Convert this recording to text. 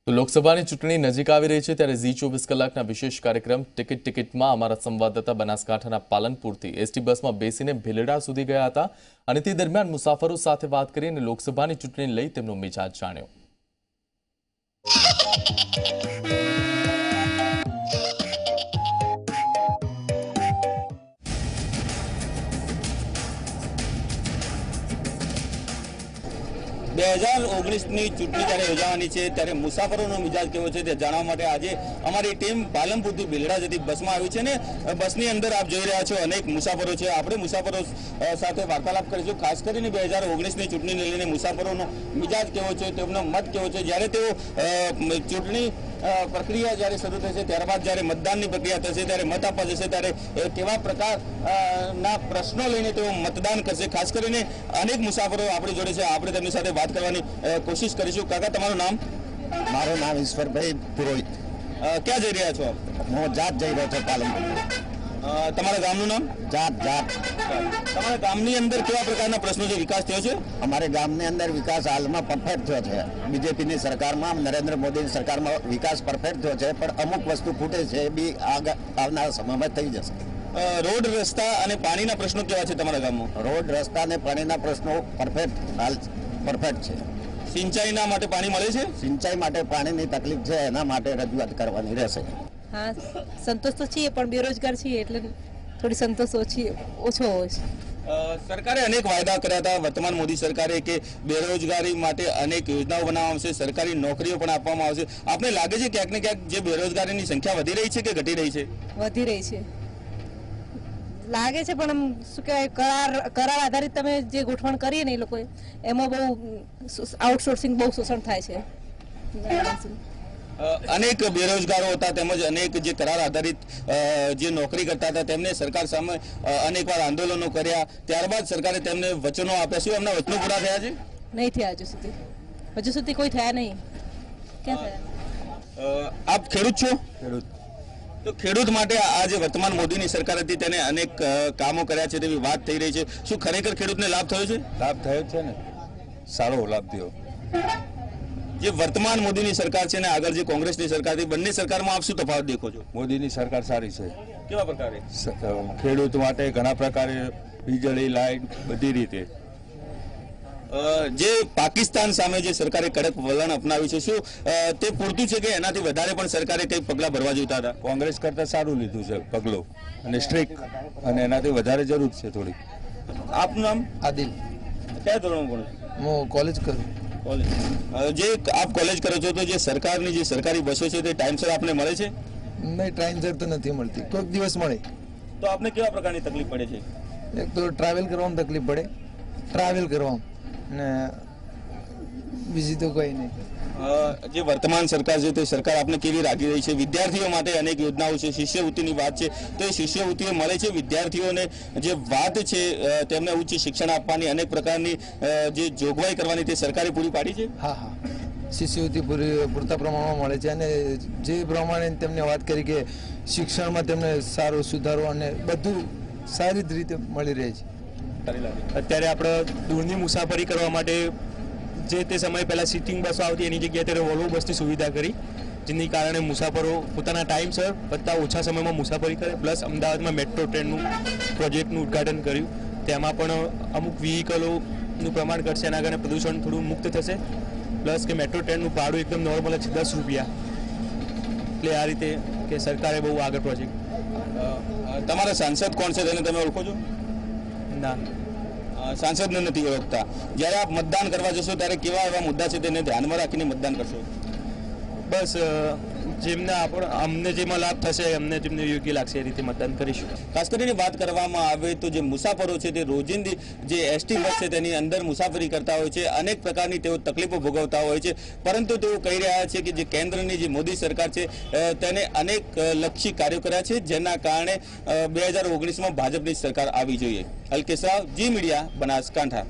તો લોકસભાની ચૂંટણી નજીક આવી રહી છે ત્યારે ઝી 24 કલાકના વિશેષ કાર્યક્રમ ટિકિટમાં અમારા સંવાદદાતા બનાસકાંઠાના પાલનપુરથી એસટી બસમાં બેસીને ભીલડા સુધી ગયા હતા અને તે દરમિયાન મુસાફરો સાથે વાત કરીને લોકસભાની ચૂંટણીને લઈ તેમનો મિજાજ જાણ્યો। 2019ની ચૂંટણી જ્યારે યોજાવાની છે ત્યારે મુસાફરોનો મિજાજ કેવો છે તે જાણવા માટે આજે અમારી ટીમ પાલનપુરથી ભીલડા જતી બસમાં આવી છે ને બસની અંદર આપ જોઈ રહ્યા છો અનેક મુસાફરો છે। આપણે મુસાફરો સાથે વાર્તાલાપ કરીશું, ખાસ કરીને 2019ની ચૂંટણીને લઈને મુસાફરોનો મિજાજ કેવો છે, તેમનો મત કેવો છે। જ્યારે તેઓ ચૂંટણી પ્રક્રિયા જ્યારે શરૂ થશે ત્યારબાદ જ્યારે મતદાનની પ્રક્રિયા થશે ત્યારે મત આપવા જશે ત્યારે કેવા પ્રકારના પ્રશ્નો લઈને તેઓ મતદાન કરશે। ખાસ કરીને અનેક મુસાફરો આપણી જોડે છે, આપણે તેમની સાથે વાત કરવાની કોશિશ કરીશું। કાકા, તમારું નામ? મારું નામ ઈશ્વરભાઈ પુરોહિત। ક્યાં જઈ રહ્યા છો આપ? હું જાત જઈ રહ્યો છું પાલનપુર। તમારા ગામનું નામ? જાત। તમારા ગામની અંદર કેવા પ્રકારના પ્રશ્નો છે, વિકાસ થયો છે? અમારે ગામની અંદર વિકાસ હાલમાં પરફેક્ટ થયો છે। બીજેપીની સરકારમાં, નરેન્દ્ર મોદીની સરકારમાં વિકાસ પરફેક્ટ થયો છે, પણ અમુક વસ્તુ ખૂટે છે, એ બી આવનારા સમયમાં થઈ જશે। રોડ, રસ્તા અને પાણીના પ્રશ્નો કેવા છે તમારા ગામમાં? રોડ, રસ્તા અને પાણીના પ્રશ્નો પરફેક્ટ છે। સિંચાઈના માટે પાણી મળે છે? સિંચાઈ માટે પાણીની તકલીફ છે, એના માટે રજૂઆત કરવાની રહેશે। हाँ, संतोष तो छे पण बेरोजगार छे એટલે થોડી સંતોષ ઓછો હોય છે। સરકારે અનેક વાયદા કર્યા હતા વર્તમાન મોદી સરકારે કે બેરોજગારી માટે અનેક યોજનાઓ બનાવવામાં આવશે, સરકારી નોકરીઓ પણ આપવામાં આવશે। આપને લાગે છે ક્યાંક ને ક્યાંક જે બેરોજગારીની સંખ્યા વધી રહી છે કે ઘટી રહી છે? વધી રહી છે લાગે છે, પણ શું કહેવાય કરાર આધારિત તમે જે ગોઠવણ કરીએ ને એ લોકોએ એમાં બહુ આઉટસોર્સિંગ બહુ શોષણ થાય છે। અનેક બેરોજગારો હતા તેમજ અનેક જે કરાર આધારિત જે નોકરી કરતા હતા તેમને સરકાર સામે અનેકવાર આંદોલનો કર્યા, ત્યારબાદ સરકારે તેમને વચનો આપ્યા। શું એમના વચનો પૂરા થયા છે? નહીં થયા હજુ સુધી કોઈ થયા નહીં। ક્યાં થયા? આપ ખેડૂત છો? ખેડૂત। તો ખેડૂત માટે આ જે વર્તમાન મોદીની સરકાર હતી તેને અનેક કામો કર્યા છે તેવી વાત થઈ રહી છે। શું ખરેખર ખેડૂતને લાભ થયો છે? લાભ થયો છે ને, સારો લાભ થયો। જે વર્તમાન મોદીની સરકાર છે ને આગળ જે કોંગ્રેસની સરકાર હતી, બંને સરકારમાં આપ શું તફાવત દેખો છો? મોદીની સરકાર સારી છે। કેવા પ્રકારે? ખેડૂત માટે ઘણા પ્રકારે વીજળી, લાઇટ, બધી રીતે। જે પાકિસ્તાન સામે જે સરકારે કડક વલણ અપનાવ્યું છે, શું તે પૂરતું છે કે એનાથી વધારે પણ સરકારે કઈ પગલાં ભરવા જોઈતા હતા? કોંગ્રેસ કરતા સારું લીધું છે પગલું, અને સ્ટ્રિક્ટ, અને એનાથી વધારે જરૂર છે થોડી। આપનું નામ? આદિલ। કયા ધોરણમાં ભણો છો? હું કોલેજ કરું। જે આપ કોલેજ કરો છો તો જે સરકારની જે સરકારી બસો છે તે ટાઈમસર આપને મળે છે? નહીં, ટાઈમસર તો નથી મળતી, કોઈક દિવસ મળે। તો આપને કેવા પ્રકારની તકલીફ પડે છે? એક તો ટ્રાવેલ કરવામાં તકલીફ પડે, ટ્રાવેલ કરવામાં, ને બીજી તો કંઈ નહીં। જે વર્તમાન સરકાર છે તે સરકાર આપને કેવી લાગી રહી છે? વિદ્યાર્થીઓ માટે અનેક યોજનાઓ છે, શિષ્યવૃત્તિની વાત છે, તો એ શિષ્યવૃત્તિઓ મળે છે વિદ્યાર્થીઓને? જે વાત છે તેમને ઉચ્ચ શિક્ષણ આપવાની, અનેક પ્રકારની જે જોગવાઈ કરવાની તે સરકારે પૂરી પાડી છે? હા, શિષ્યવૃત્તિ પૂરતા પ્રમાણમાં મળે છે, અને જે પ્રમાણે તેમને વાત કરી કે શિક્ષણમાં તેમને સારો સુધારો અને બધું સારી રીતે મળી રહે છે। અત્યારે આપણે દૂરની મુસાફરી કરવા માટે જે તે સમય પહેલાં સિટિંગ બસો આવતી એની જગ્યાએ અત્યારે વોલ્વો બસની સુવિધા કરી, જેની કારણે મુસાફરો પોતાના ટાઈમસર કરતાં ઓછા સમયમાં મુસાફરી કરે। પ્લસ અમદાવાદમાં મેટ્રો ટ્રેનનું પ્રોજેક્ટનું ઉદ્ઘાટન કર્યું, તેમાં પણ અમુક વ્હીકલોનું પ્રમાણ ઘટશે, એના કારણે પ્રદૂષણ થોડું મુક્ત થશે। પ્લસ કે મેટ્રો ટ્રેનનું ભાડું એકદમ નોર્મલ જ 10 રૂપિયા। એટલે આ રીતે કે સરકારે બહુ આગળ પ્રોજેક્ટ। તમારા સાંસદ કોણ છે તેને તમે ઓળખો છો? ના, સાંસદને નથી ઓળખતા। જ્યારે આપ મતદાન કરવા જશો ત્યારે કેવા એવા મુદ્દા છે તેને ધ્યાનમાં રાખીને મતદાન કરશો? બસ જેમને અમને જેમાં લાભ થશે, અમને જેમને યોગ્ય લાગશે એ રીતે મતદાન કરીશું। ખાસ કરીને વાત કરવામાં આવે તો જે મુસાફરો છે તે રોજિંદી જે એસટી બસ છે તેની અંદર મુસાફરી કરતા હોય છે, અનેક પ્રકારની તેઓ તકલીફો ભોગવતા હોય છે, પરંતુ તેઓ કહી રહ્યા છે કે જે કેન્દ્રની જે મોદી સરકાર છે તેને અનેક લક્ષી કાર્યો કર્યા છે, જેના કારણે 2019માં ભાજપની સરકાર આવી જોઈએ। અલ્કેશ રાવ, જી મીડિયા, બનાસકાંઠા।